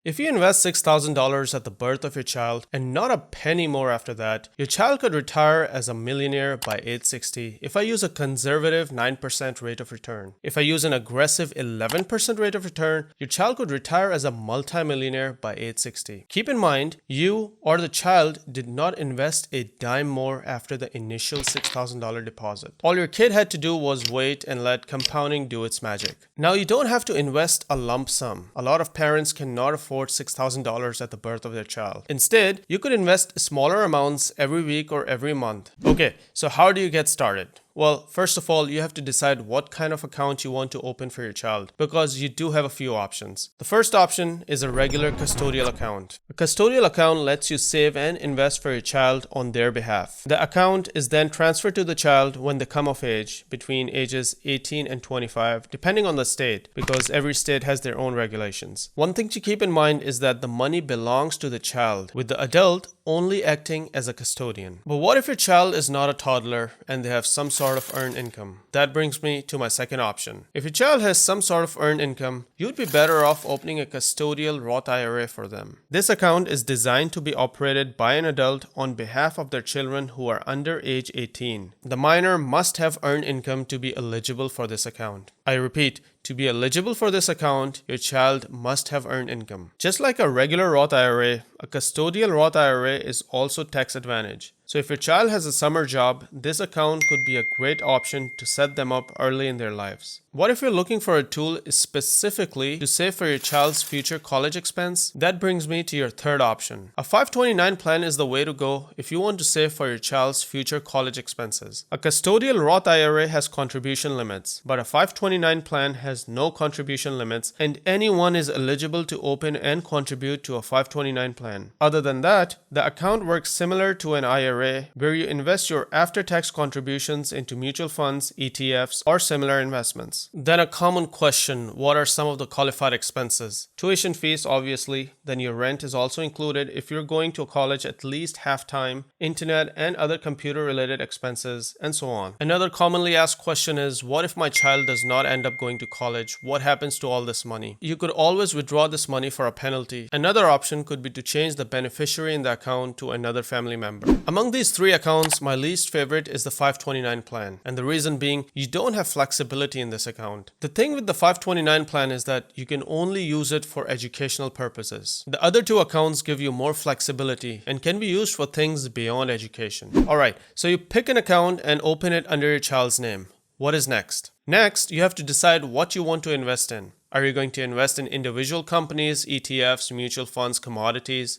If you invest $6,000 at the birth of your child and not a penny more after that, your child could retire as a millionaire by age 60 if I use a conservative 9% rate of return. If I use an aggressive 11% rate of return, your child could retire as a multimillionaire by age 60. Keep in mind, you or the child did not invest a dime more after the initial $6,000 deposit. All your kid had to do was wait and let compounding do its magic. Now, you don't have to invest a lump sum. A lot of parents cannot afford $6,000 at the birth of their child. Instead, you could invest smaller amounts every week or every month. Okay, so how do you get started? Well, first of all, you have to decide what kind of account you want to open for your child, because you do have a few options. The first option is a regular custodial account. A custodial account lets you save and invest for your child on their behalf. The account is then transferred to the child when they come of age, between ages 18 and 25, depending on the state, because every state has their own regulations. One thing to keep in mind is that the money belongs to the child, with the adult only acting as a custodian. But what if your child is not a toddler and they have some sort of earned income? That brings me to my second option. If your child has some sort of earned income, you'd be better off opening a custodial Roth IRA for them. This account is designed to be operated by an adult on behalf of their children who are under age 18. The minor must have earned income to be eligible for this account. I repeat, to be eligible for this account, your child must have earned income. Just like a regular Roth IRA, a custodial Roth IRA is also tax advantage. So if your child has a summer job, this account could be a great option to set them up early in their lives. What if you're looking for a tool specifically to save for your child's future college expense? That brings me to your third option. A 529 plan is the way to go if you want to save for your child's future college expenses. A custodial Roth IRA has contribution limits, but a 529 plan has no contribution limits, and anyone is eligible to open and contribute to a 529 plan. Other than that, the account works similar to an IRA, where you invest your after-tax contributions into mutual funds, ETFs, or similar investments. Then a common question, what are some of the qualified expenses? Tuition fees, obviously. Then your rent is also included if you're going to college at least half-time, internet and other computer-related expenses, and so on. Another commonly asked question is, what if my child does not end up going to college? What happens to all this money? You could always withdraw this money for a penalty. Another option could be to change the beneficiary in the account to another family member. Among these three accounts, my least favorite is the 529 plan, and the reason being, you don't have flexibility in this account. The thing with the 529 plan is that you can only use it for educational purposes. The other two accounts give you more flexibility and can be used for things beyond education. Alright, so you pick an account and open it under your child's name. What is next? Next, you have to decide what you want to invest in. Are you going to invest in individual companies, ETFs, mutual funds, commodities?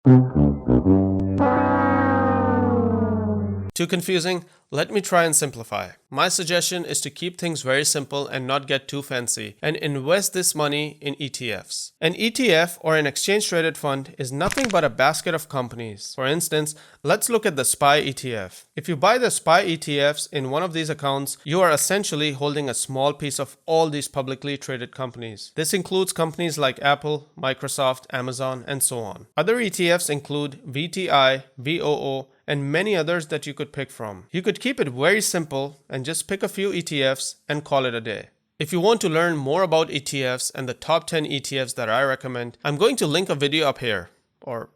Too confusing? Let me try and simplify. My suggestion is to keep things very simple and not get too fancy, and invest this money in ETFs. An ETF, or an exchange-traded fund, is nothing but a basket of companies. For instance, let's look at the SPY ETF. If you buy the SPY ETFs in one of these accounts, you are essentially holding a small piece of all these publicly traded companies. This includes companies like Apple, Microsoft, Amazon, and so on. Other ETFs include VTI, VOO, and many others that you could pick from. You could keep it very simple and just pick a few ETFs and call it a day. If you want to learn more about ETFs and the top 10 ETFs that I recommend, I'm going to link a video up here, or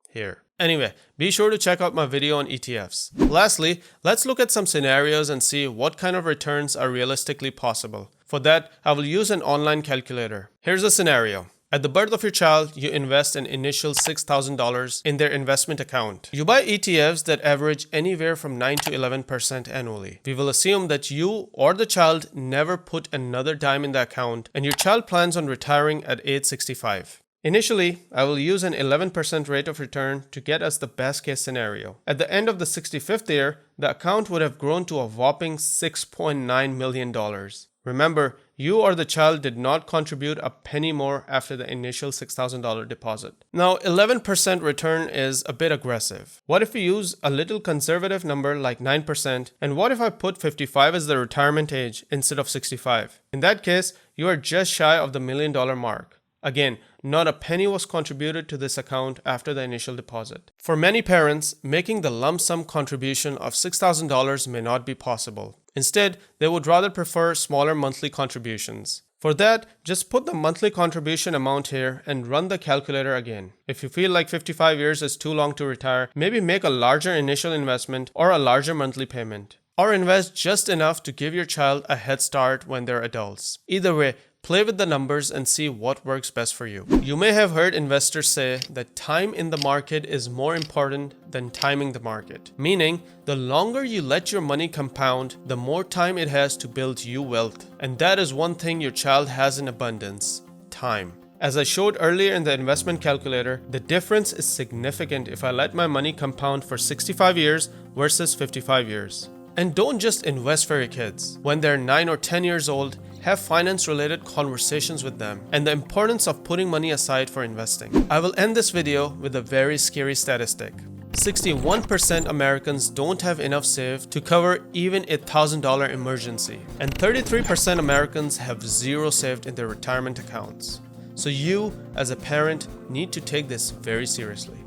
here. Anyway, be sure to check out my video on ETFs. Lastly, let's look at some scenarios and see what kind of returns are realistically possible. For that, I will use an online calculator. Here's a scenario. At the birth of your child, you invest an initial $6,000 in their investment account. You buy ETFs that average anywhere from 9 to 11% annually. We will assume that you or the child never put another dime in the account, and your child plans on retiring at age 65. Initially, I will use an 11% rate of return to get us the best case scenario. At the end of the 65th year, the account would have grown to a whopping $6.9 million. Remember, you or the child did not contribute a penny more after the initial $6,000 deposit. Now, 11% return is a bit aggressive. What if we use a little conservative number like 9%? And what if I put 55 as the retirement age instead of 65? In that case, you are just shy of the $1 million mark. Again, not a penny was contributed to this account after the initial deposit. For many parents, making the lump sum contribution of $6,000 may not be possible. Instead, they would rather prefer smaller monthly contributions. For that, just put the monthly contribution amount here and run the calculator again. If you feel like 55 years is too long to retire, maybe make a larger initial investment or a larger monthly payment. Or invest just enough to give your child a head start when they're adults. Either way, play with the numbers and see what works best for you. You may have heard investors say that time in the market is more important than timing the market. Meaning, the longer you let your money compound, the more time it has to build you wealth. And that is one thing your child has in abundance: time. As I showed earlier in the investment calculator, the difference is significant if I let my money compound for 65 years versus 55 years. And don't just invest for your kids. When they're 9 or 10 years old, have finance-related conversations with them and the importance of putting money aside for investing. I will end this video with a very scary statistic. 61% Americans don't have enough saved to cover even a $1,000 emergency, and 33% Americans have zero saved in their retirement accounts. So you, as a parent, need to take this very seriously.